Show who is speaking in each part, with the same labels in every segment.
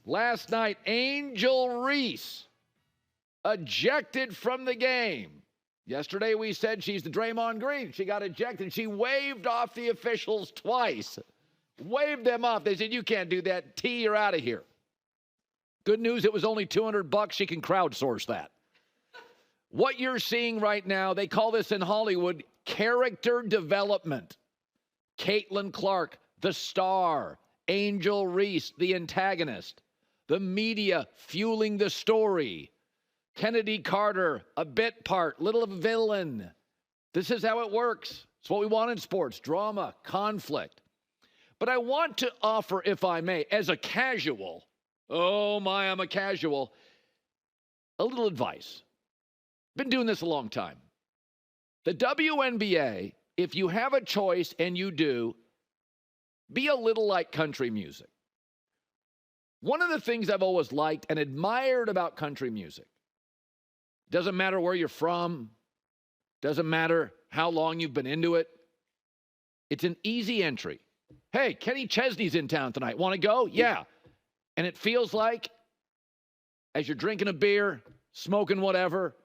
Speaker 1: Last night, Angel Reese ejected from the game. Yesterday we said she's the Draymond Green. She got ejected. She waved off the officials twice. Waved them off. They said, you can't do that. T, you're out of here. Good news, it was only $200. She can crowdsource that. What you're seeing right now, they call this in Hollywood character development. Caitlin Clark, the star. Angel Reese, the antagonist. The media fueling the story. Kennedy Carter, a bit part, little of a villain. This is how it works. It's what we want in sports, drama, conflict. But I want to offer, if I may, as a casual, oh my, I'm a casual, a little advice. Been doing this a long time. The WNBA, if you have a choice, and you do, be a little like country music. One of the things I've always liked and admired about country music, doesn't matter where you're from, doesn't matter how long you've been into it, it's an easy entry. Hey, Kenny Chesney's in town tonight. Want to go? Yeah. And it feels like, as you're drinking a beer, smoking whatever,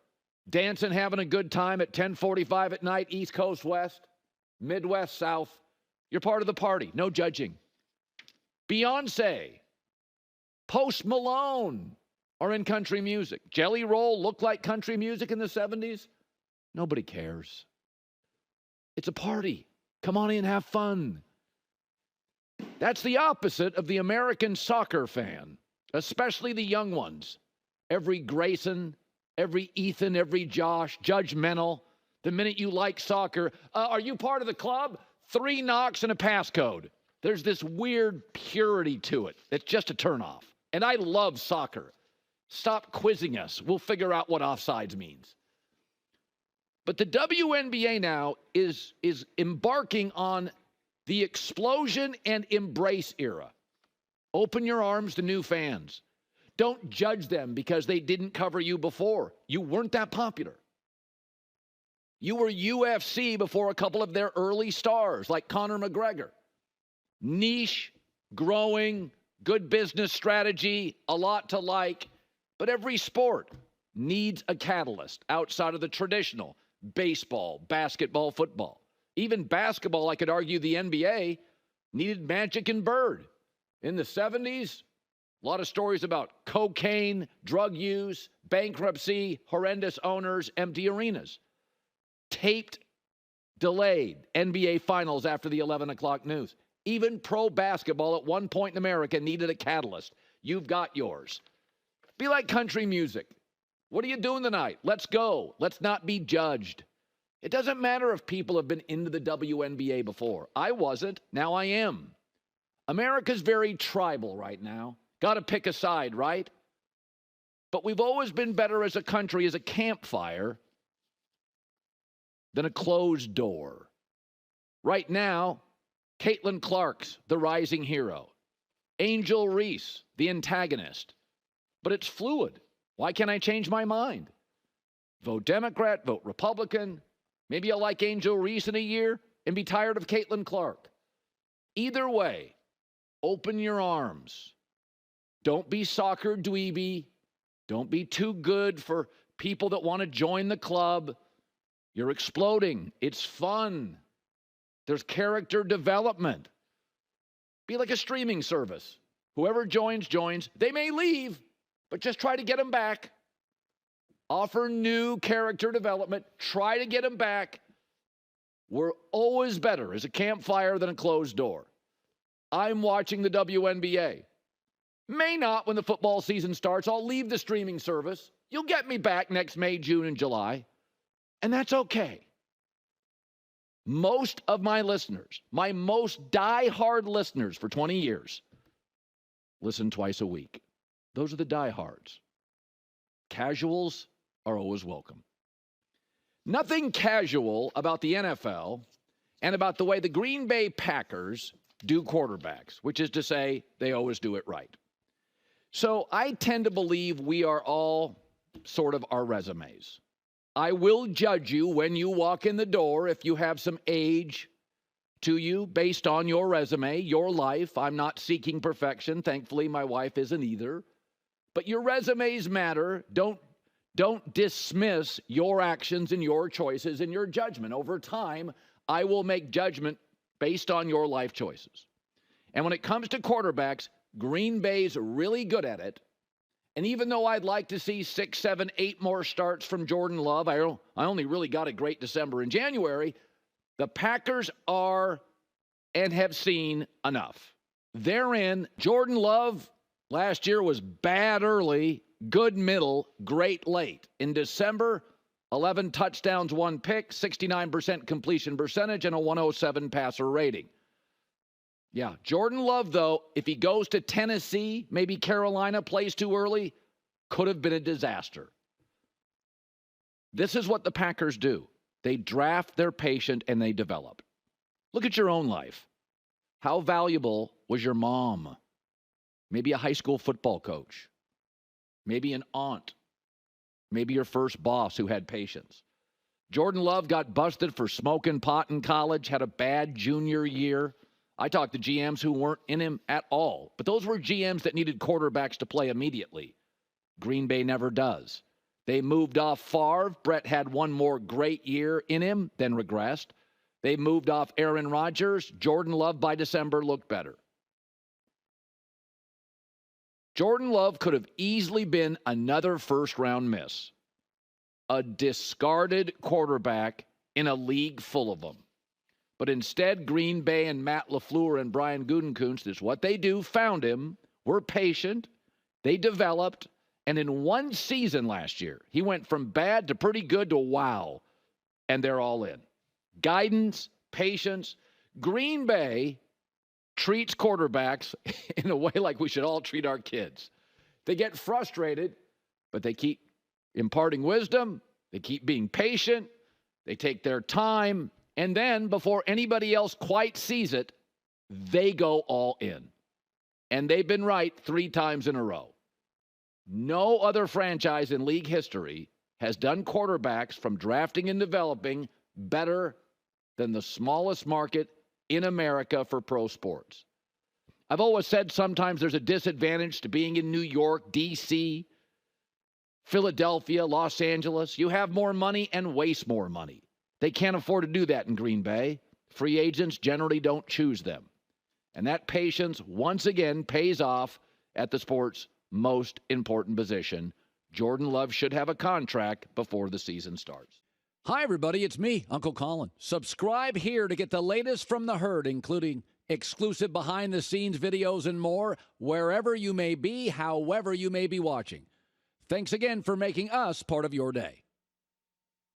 Speaker 1: dancing, having a good time at 10:45 at night, East Coast, West, Midwest, South, you're part of the party. No judging. Beyonce, Post Malone are in country music. Jelly Roll looked like country music in the 70s. Nobody cares. It's a party. Come on in, have fun. That's the opposite of the American soccer fan, especially the young ones. Every Grayson, every Ethan, every Josh, judgmental. The minute you like soccer, are you part of the club? 3 knocks and a passcode. There's this weird purity to it. It's just a turnoff. And I love soccer. Stop quizzing us. We'll figure out what offsides means. But the WNBA now is embarking on the explosion and embrace era. Open your arms to new fans. Don't judge them because they didn't cover you before. You weren't that popular. You were UFC before a couple of their early stars like Conor McGregor. Niche, growing, good business strategy, a lot to like. But every sport needs a catalyst outside of the traditional baseball, basketball, football. Even basketball, I could argue the NBA needed Magic and Bird. In the 70s, a lot of stories about cocaine, drug use, bankruptcy, horrendous owners, empty arenas. Taped, delayed NBA Finals after the 11 o'clock news. Even pro basketball at one point in America needed a catalyst. You've got yours. Be like country music. What are you doing tonight? Let's go. Let's not be judged. It doesn't matter if people have been into the WNBA before. I wasn't. Now I am. America's very tribal right now. Got to pick a side, right? But we've always been better as a country, as a campfire, than a closed door. Right now, Caitlin Clark's the rising hero. Angel Reese, the antagonist. But it's fluid. Why can't I change my mind? Vote Democrat, vote Republican. Maybe I'll like Angel Reese in a year and be tired of Caitlin Clark. Either way, open your arms. Don't be soccer dweeby. Don't be too good for people that want to join the club. You're exploding. It's fun. There's character development. Be like a streaming service. Whoever joins, joins. They may leave, but just try to get them back. Offer new character development. Try to get them back. We're always better as a campfire than a closed door. I'm watching the WNBA. May not when the football season starts. I'll leave the streaming service. You'll get me back next May, June, and July. And that's okay. Most of my listeners, my most diehard listeners for 20 years, listen twice a week. Those are the diehards. Casuals are always welcome. Nothing casual about the NFL and about the way the Green Bay Packers do quarterbacks, which is to say they always do it right. So I tend to believe we are all sort of our resumes. I will judge you when you walk in the door if you have some age, to you based on your resume, your life. I'm not seeking perfection. Thankfully, my wife isn't either. But your resumes matter. Don't dismiss your actions and your choices and your judgment. Over time, I will make judgment based on your life choices. And when it comes to quarterbacks, Green Bay's really good at it. And even though I'd like to see 6, 7, 8 more starts from Jordan Love, I only really got a great December and January, the Packers are and have seen enough. They're in. Jordan Love last year was bad early, good middle, great late. In December, 11 touchdowns, 1 pick, 69% completion percentage, and a 107 passer rating. Yeah, Jordan Love, though, if he goes to Tennessee, maybe Carolina, plays too early, could have been a disaster. This is what the Packers do. They draft, they're patient, and they develop. Look at your own life. How valuable was your mom? Maybe a high school football coach. Maybe an aunt. Maybe your first boss who had patience. Jordan Love got busted for smoking pot in college, had a bad junior year. I talked to GMs who weren't in him at all, but those were GMs that needed quarterbacks to play immediately. Green Bay never does. They moved off Favre. Brett had one more great year in him, then regressed. They moved off Aaron Rodgers. Jordan Love by December looked better. Jordan Love could have easily been another first-round miss. A discarded quarterback in a league full of them. But instead, Green Bay and Matt LaFleur and Brian Gutekunst, is what they do, found him, were patient, they developed, and in one season last year, he went from bad to pretty good to wow, and they're all in. Guidance, patience. Green Bay treats quarterbacks in a way like we should all treat our kids. They get frustrated, but they keep imparting wisdom. They keep being patient. They take their time. And then, before anybody else quite sees it, they go all in. And they've been right 3 times in a row. No other franchise in league history has done quarterbacks from drafting and developing better than the smallest market in America for pro sports. I've always said sometimes there's a disadvantage to being in New York, D.C., Philadelphia, Los Angeles. You have more money and waste more money. They can't afford to do that in Green Bay. Free agents generally don't choose them. And that patience, once again, pays off at the sport's most important position. Jordan Love should have a contract before the season starts.
Speaker 2: Hi, everybody. It's me, Uncle Colin. Subscribe here to get the latest from the herd, including exclusive behind-the-scenes videos and more, wherever you may be, however you may be watching. Thanks again for making us part of your day.